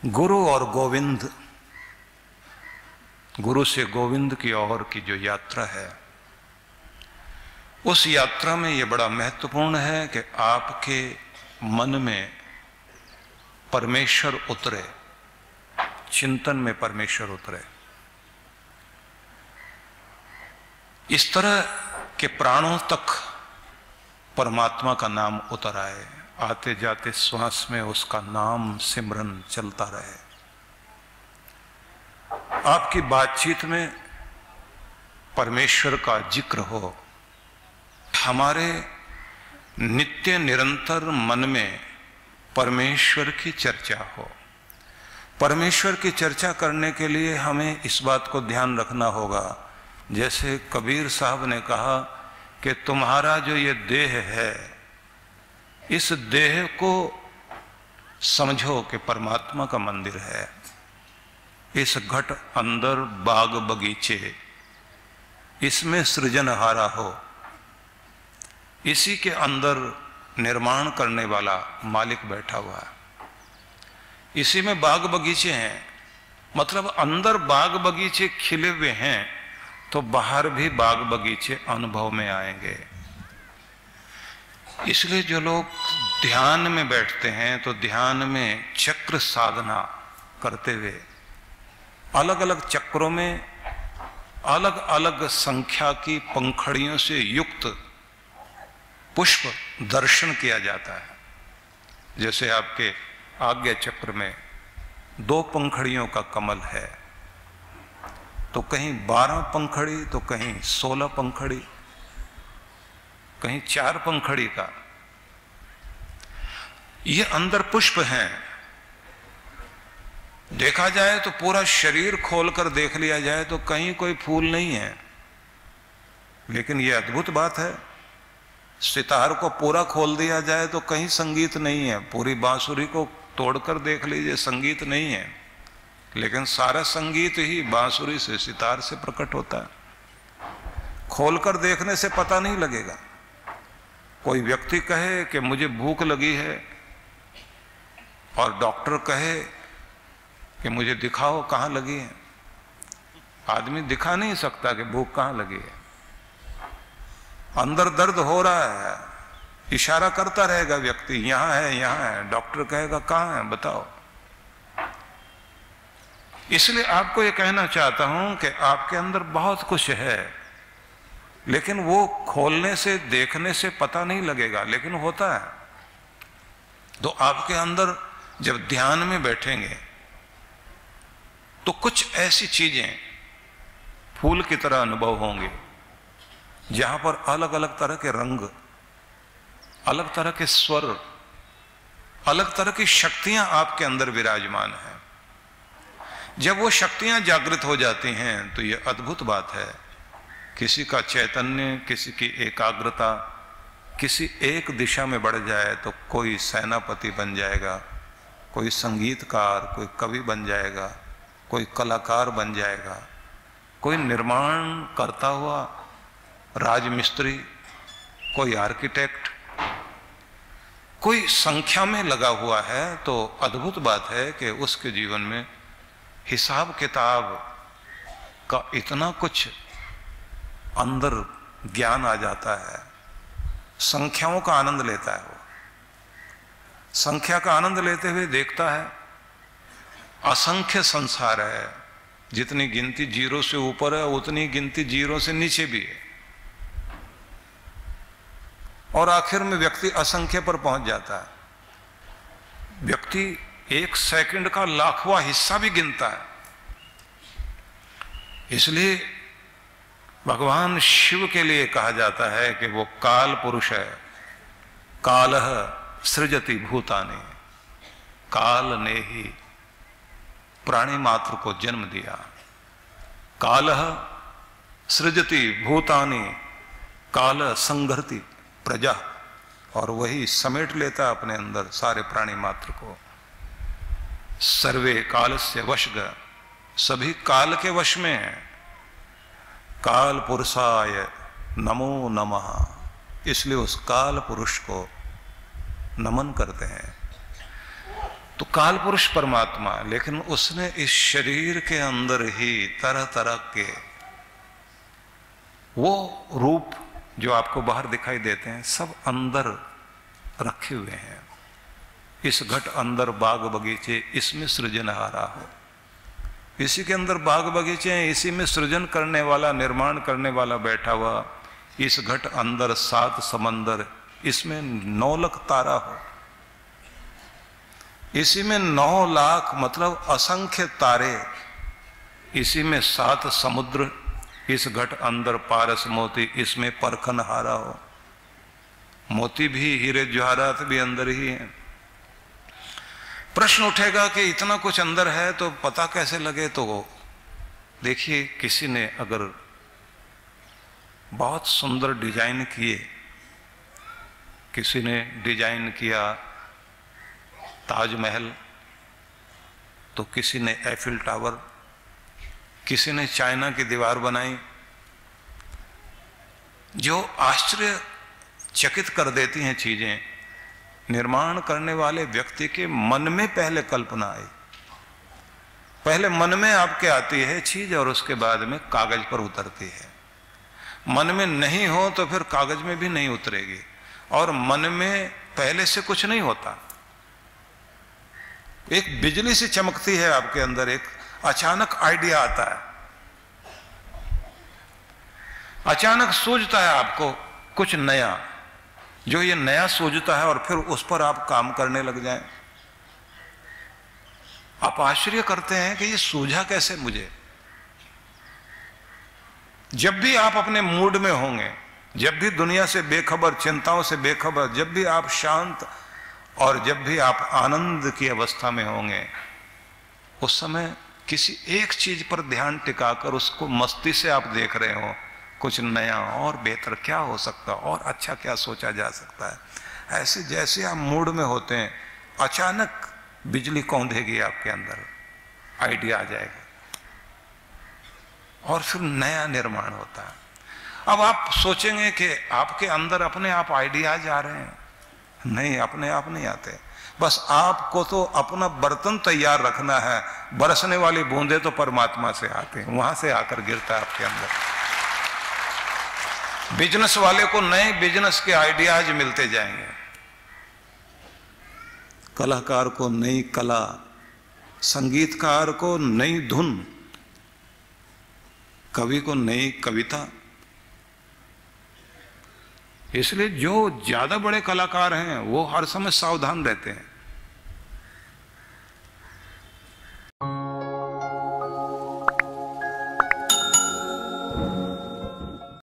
गुरु और गोविंद, गुरु से गोविंद की ओर की जो यात्रा है, उस यात्रा में ये बड़ा महत्वपूर्ण है कि आपके मन में परमेश्वर उतरे, चिंतन में परमेश्वर उतरे। इस तरह के प्राणों तक परमात्मा का नाम उतर आए, आते जाते श्वास में उसका नाम सिमरन चलता रहे। आपकी बातचीत में परमेश्वर का जिक्र हो, हमारे नित्य निरंतर मन में परमेश्वर की चर्चा हो। परमेश्वर की चर्चा करने के लिए हमें इस बात को ध्यान रखना होगा, जैसे कबीर साहब ने कहा कि तुम्हारा जो ये देह है, इस देह को समझो कि परमात्मा का मंदिर है। इस घट अंदर बाग बगीचे, इसमें सृजनहारा हो, इसी के अंदर निर्माण करने वाला मालिक बैठा हुआ है। इसी में बाग बगीचे हैं, मतलब अंदर बाग बगीचे खिले हुए हैं तो बाहर भी बाग बगीचे अनुभव में आएंगे। इसलिए जो लोग ध्यान में बैठते हैं तो ध्यान में चक्र साधना करते हुए अलग अलग चक्रों में अलग अलग संख्या की पंखड़ियों से युक्त पुष्प दर्शन किया जाता है। जैसे आपके आज्ञा चक्र में 2 पंखड़ियों का कमल है, तो कहीं 12 पंखड़ी तो कहीं 16 पंखड़ी, कहीं 4 पंखड़ी का। ये अंदर पुष्प हैं। देखा जाए तो पूरा शरीर खोलकर देख लिया जाए तो कहीं कोई फूल नहीं है, लेकिन ये अद्भुत बात है, सितार को पूरा खोल दिया जाए तो कहीं संगीत नहीं है। पूरी बांसुरी को तोड़कर देख लीजिए, संगीत नहीं है, लेकिन सारा संगीत ही बांसुरी से, सितार से प्रकट होता है। खोलकर देखने से पता नहीं लगेगा। कोई व्यक्ति कहे कि मुझे भूख लगी है और डॉक्टर कहे कि मुझे दिखाओ कहाँ लगी है, आदमी दिखा नहीं सकता कि भूख कहाँ लगी है। अंदर दर्द हो रहा है, इशारा करता रहेगा व्यक्ति, यहां है यहां है, डॉक्टर कहेगा कहां है बताओ। इसलिए आपको ये कहना चाहता हूं कि आपके अंदर बहुत कुछ है, लेकिन वो खोलने से देखने से पता नहीं लगेगा, लेकिन होता है। तो आपके अंदर जब ध्यान में बैठेंगे तो कुछ ऐसी चीजें फूल की तरह अनुभव होंगे, जहां पर अलग अलग तरह के रंग, अलग तरह के स्वर, अलग तरह की शक्तियां आपके अंदर विराजमान हैं। जब वो शक्तियां जागृत हो जाती हैं तो ये अद्भुत बात है। किसी का चैतन्य, किसी की एकाग्रता किसी एक दिशा में बढ़ जाए तो कोई सेनापति बन जाएगा, कोई संगीतकार, कोई कवि बन जाएगा, कोई कलाकार बन जाएगा, कोई निर्माण करता हुआ राजमिस्त्री, कोई आर्किटेक्ट, कोई संख्या में लगा हुआ है। तो अद्भुत बात है कि उसके जीवन में हिसाब किताब का इतना कुछ अंदर ज्ञान आ जाता है, संख्याओं का आनंद लेता है। वो संख्या का आनंद लेते हुए देखता है असंख्य संसार है, जितनी गिनती 0 से ऊपर है उतनी गिनती 0 से नीचे भी है, और आखिर में व्यक्ति असंख्य पर पहुंच जाता है। व्यक्ति 1 सेकंड का लाखवां हिस्सा भी गिनता है। इसलिए भगवान शिव के लिए कहा जाता है कि वो काल पुरुष है। कालः सृजति भूतानि, काल ने ही प्राणी मात्र को जन्म दिया। कालः सृजति भूतानि, काल संघर्ति प्रजा, और वही समेट लेता अपने अंदर सारे प्राणी मात्र को। सर्वे कालस्य वशग, सभी काल के वश में है। काल पुरुषाय नमो नमः, इसलिए उस काल पुरुष को नमन करते हैं। तो काल पुरुष परमात्मा, लेकिन उसने इस शरीर के अंदर ही तरह तरह के वो रूप जो आपको बाहर दिखाई देते हैं सब अंदर रखे हुए हैं। इस घट अंदर बाग बगीचे, इसमें सृजनहारा हो। इसी के अंदर बाग बगीचे हैं, इसी में सृजन करने वाला, निर्माण करने वाला बैठा हुआ। इस घट अंदर 7 समंदर, इसमें 9 लाख तारा हो। इसी में 9 लाख मतलब असंख्य तारे। इसी में 7 समुद्र, इस घट अंदर पारस मोती, इसमें परखनहारा हो। मोती भी, हीरे जवाहरात भी अंदर ही हैं। प्रश्न उठेगा कि इतना कुछ अंदर है तो पता कैसे लगे? तो देखिए, किसी ने अगर बहुत सुंदर डिजाइन किए, किसी ने डिजाइन किया ताजमहल, तो किसी ने एफिल टावर, किसी ने चाइना की दीवार बनाई, जो आश्चर्यचकित कर देती हैं चीजें। निर्माण करने वाले व्यक्ति के मन में पहले कल्पना आई, पहले मन में आपके आती है चीज और उसके बाद में कागज पर उतरती है। मन में नहीं हो तो फिर कागज में भी नहीं उतरेगी। और मन में पहले से कुछ नहीं होता। एक बिजली सी चमकती है आपके अंदर, एक अचानक आइडिया आता है, अचानक सूझता है आपको कुछ नया। जो ये नया सूझता है और फिर उस पर आप काम करने लग जाएं। आप आश्चर्य करते हैं कि ये सूझा कैसे मुझे। जब भी आप अपने मूड में होंगे, जब भी दुनिया से बेखबर, चिंताओं से बेखबर, जब भी आप शांत और जब भी आप आनंद की अवस्था में होंगे, उस समय किसी एक चीज पर ध्यान टिकाकर उसको मस्ती से आप देख रहे हो, कुछ नया और बेहतर क्या हो सकता, और अच्छा क्या सोचा जा सकता है। ऐसे जैसे आप मूड में होते हैं, अचानक बिजली कौंधेगी आपके अंदर, आइडिया आ जाएगा और फिर नया निर्माण होता है। अब आप सोचेंगे कि आपके अंदर अपने आप आइडियाज आ रहे हैं। नहीं, अपने आप नहीं आते। बस आपको तो अपना बर्तन तैयार रखना है। बरसने वाली बूंदे तो परमात्मा से आते हैं, वहां से आकर गिरता है आपके अंदर। बिजनेस वाले को नए बिजनेस के आइडियाज मिलते जाएंगे, कलाकार को नई कला, संगीतकार को नई धुन, कवि को नई कविता। इसलिए जो ज्यादा बड़े कलाकार हैं वो हर समय सावधान रहते हैं।